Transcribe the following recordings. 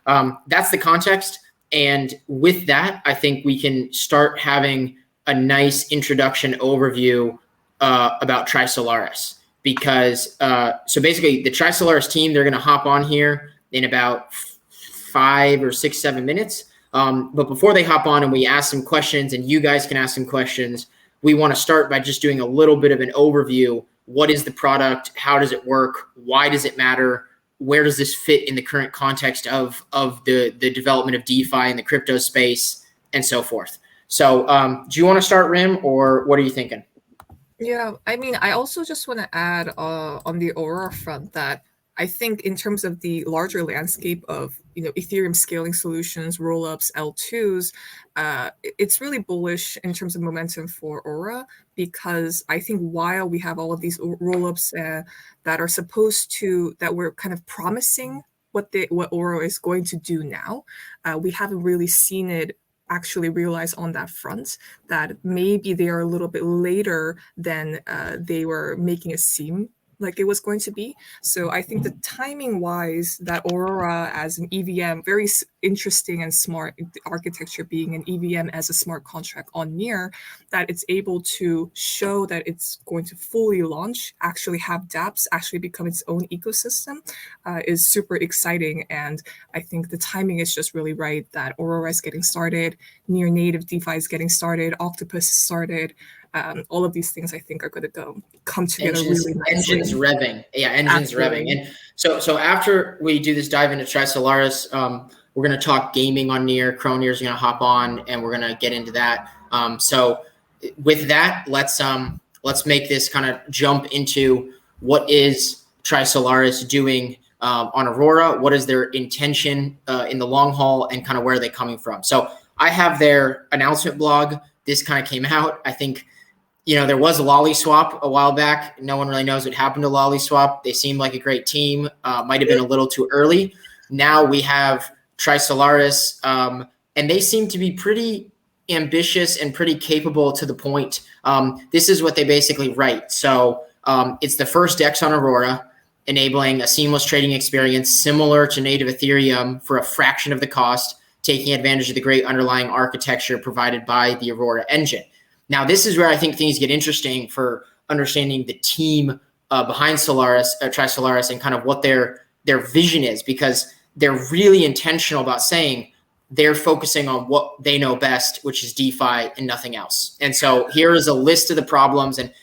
that's the context. And with that, I think we can start having a nice introduction overview about Trisolaris. Because so basically the Trisolaris team, they're going to hop on here in about 5 or 6, 7 minutes. But before they hop on and we ask some questions and you guys can ask some questions, we want to start by just doing a little bit of an overview. What is the product? How does it work? Why does it matter? Where does this fit in the current context of the development of DeFi and the crypto space and so forth? So do you want to start, Rim, or what are you thinking? Yeah, I mean, I also just want to add on the Aurora front that I think in terms of the larger landscape of Ethereum scaling solutions, rollups, L2s, it's really bullish in terms of momentum for Aura, because I think while we have all of these rollups that are that we're kind of promising what Aura is going to do now, we haven't really seen it actually realize on that front, that maybe they are a little bit later than they were making it seem like it was going to be. So I think the timing wise, that Aurora as an EVM, very interesting and smart architecture, being an EVM as a smart contract on Near, that it's able to show that it's going to fully launch, actually have dApps, actually become its own ecosystem, is super exciting. And I think the timing is just really right, that Aurora is getting started, Near native DeFi is getting started, Octopus is started. All of these things I think are going to come together really nicely. Engines revving. Yeah, engines revving. And so after we do this dive into Trisolaris, we're going to talk gaming on Near. Cronier's going to hop on and we're going to get into that. So with that, let's make this kind of jump into what is Trisolaris doing on Aurora? What is their intention in the long haul, and kind of where are they coming from? So I have their announcement blog. This kind of came out, I think. There was a LollySwap a while back. No one really knows what happened to LollySwap. They seemed like a great team. Might have been a little too early. Now we have Trisolaris, and they seem to be pretty ambitious and pretty capable to the point. This is what they basically write. So it's the first DEX on Aurora, enabling a seamless trading experience similar to native Ethereum for a fraction of the cost, taking advantage of the great underlying architecture provided by the Aurora engine. Now, this is where I think things get interesting for understanding the team behind Trisolaris, and kind of what their vision is, because they're really intentional about saying they're focusing on what they know best, which is DeFi and nothing else. And so here is a list of the problems. And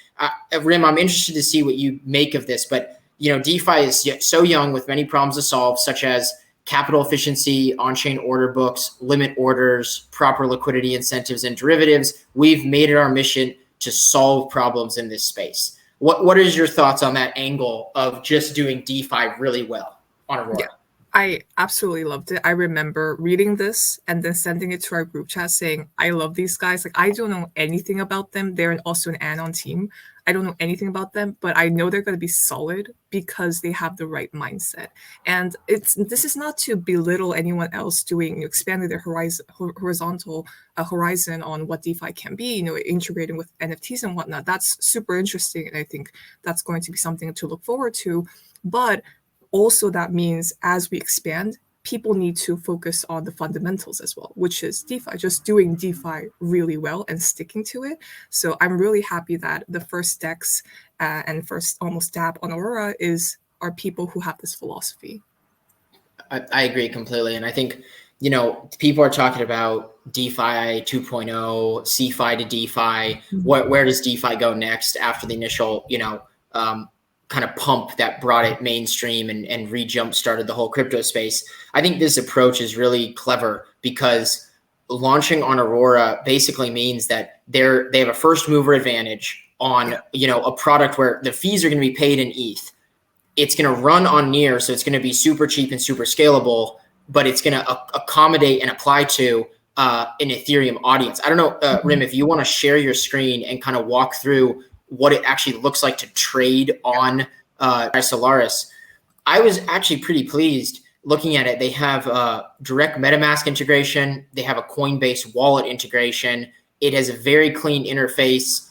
Rim, I'm interested to see what you make of this. But DeFi is so young with many problems to solve, such as capital efficiency, on-chain order books, limit orders, proper liquidity incentives, and derivatives. We've made it our mission to solve problems in this space. What is your thoughts on that angle of just doing DeFi really well on Aurora? Yeah, I absolutely loved it. I remember reading this and then sending it to our group chat saying, I love these guys. Like, I don't know anything about them. They're also an anon team. I don't know anything about them, but I know they're going to be solid because they have the right mindset. And this is not to belittle anyone else expanding their horizontal horizon on what DeFi can be, integrating with NFTs and whatnot. That's super interesting. And I think that's going to be something to look forward to. But also that means as we expand, people need to focus on the fundamentals as well, which is DeFi, just doing DeFi really well and sticking to it. So I'm really happy that the first DEX and first almost dApp on Aurora are people who have this philosophy. I agree completely. And I think, people are talking about DeFi 2.0, CeFi to DeFi. Where does DeFi go next after the initial, kind of pump that brought it mainstream and re-jump started the whole crypto space? I think this approach is really clever, because launching on Aurora basically means that they have a first mover advantage on, a product where the fees are going to be paid in ETH. It's going to run on Near, so it's going to be super cheap and super scalable, but it's going to accommodate and apply to an Ethereum audience. I don't know, Rim, if you want to share your screen and kind of walk through what it actually looks like to trade on Trisolaris. I was actually pretty pleased looking at it. They have direct MetaMask integration. They have a Coinbase wallet integration. It has a very clean interface.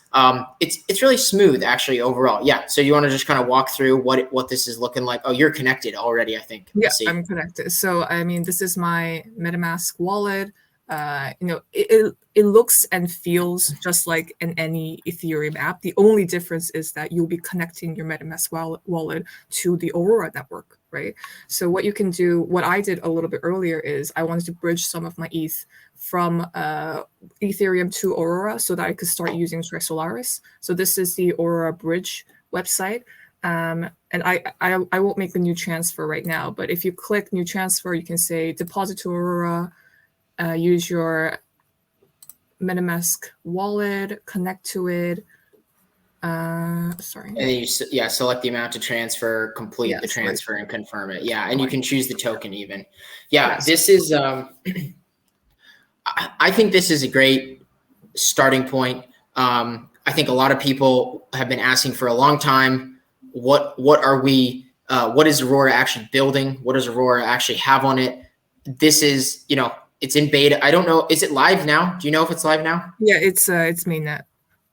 It's really smooth actually overall. Yeah. So you want to just kind of walk through what this is looking like? Oh, you're connected already, I think. Yeah, I'm connected. So I mean, this is my MetaMask wallet. It looks and feels just like any Ethereum app. The only difference is that you'll be connecting your MetaMask wallet to the Aurora network, right? So what you can do, what I did a little bit earlier is I wanted to bridge some of my ETH from Ethereum to Aurora so that I could start using Trisolaris. So this is the Aurora Bridge website. And I won't make the new transfer right now, but if you click new transfer, you can say deposit to Aurora, use your MetaMask wallet, connect to it. Sorry. And then select the amount to transfer, complete the transfer, and confirm it. Yeah, and you can choose the token even. Yeah, yes. This is. I think this is a great starting point. I think a lot of people have been asking for a long time. What are we? What is Aurora actually building? What does Aurora actually have on it? This is, it's in beta. I don't know. Is it live now? Do you know if it's live now? Yeah, it's mainnet.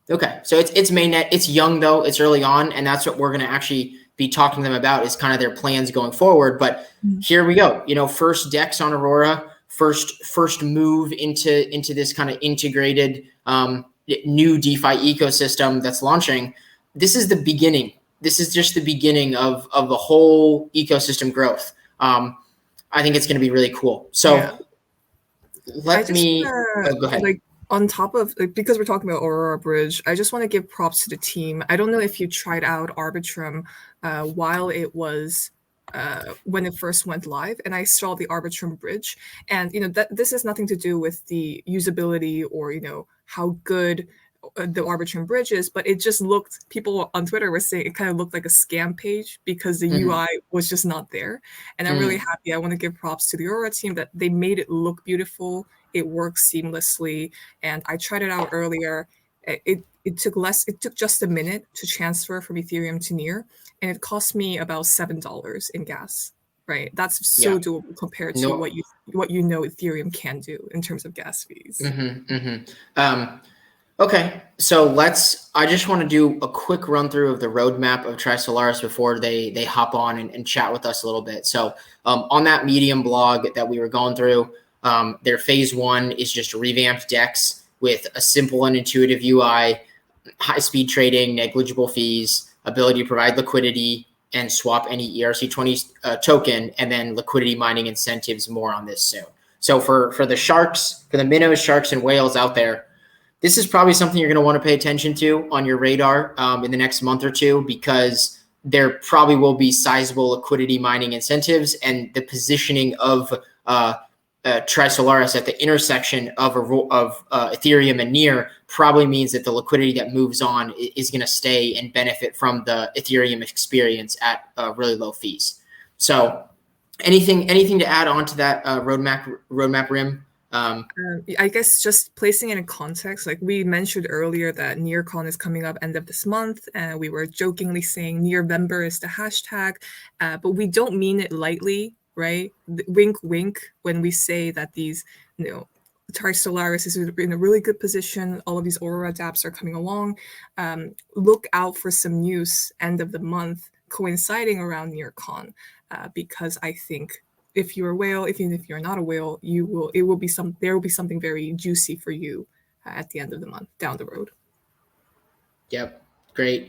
Okay, so it's mainnet. It's young though. It's early on, and that's what we're going to actually be talking to them about is kind of their plans going forward. But here we go. First DEX on Aurora. First move into this kind of integrated new DeFi ecosystem that's launching. This is the beginning. This is just the beginning of the whole ecosystem growth. I think it's going to be really cool. So let me go ahead. Like on top of, because we're talking about Aurora Bridge, I just want to give props to the team. I don't know if you tried out Arbitrum while it was when it first went live, and I saw the Arbitrum Bridge, and that this has nothing to do with the usability or how good the Arbitrum Bridge is, but it just looked, people on Twitter were saying it kind of looked like a scam page because the UI was just not there. And I'm really happy. I want to give props to the Aurora team that they made it look beautiful. It works seamlessly. And I tried it out earlier. It took just a minute to transfer from Ethereum to Near, and it cost me about $7 in gas. Right, that's so doable compared to what Ethereum can do in terms of gas fees. Okay, so I just want to do a quick run through of the roadmap of Trisolaris before they hop on and chat with us a little bit. So on that Medium blog that we were going through, their phase 1 is just revamped DEX with a simple and intuitive UI, high-speed trading, negligible fees, ability to provide liquidity, and swap any ERC20 token, and then liquidity mining incentives. More on this soon. So for the sharks, for the minnows, sharks, and whales out there, this is probably something you're going to want to pay attention to on your radar in the next month or two, because there probably will be sizable liquidity mining incentives, and the positioning of Trisolaris at the intersection of Ethereum and Near probably means that the liquidity that moves on is going to stay and benefit from the Ethereum experience at really low fees. So anything to add on to that roadmap, Rim? I guess just placing it in context, like we mentioned earlier that NearCon is coming up end of this month, and we were jokingly saying Nearvember is the hashtag, but we don't mean it lightly, right? Wink, wink, when we say that these, Trisolaris is in a really good position. All of these Aurora dApps are coming along. Look out for some news end of the month coinciding around NearCon, because I think if you're a whale, even if you're not a whale, there will be something very juicy for you at the end of the month down the road. Yep. Great.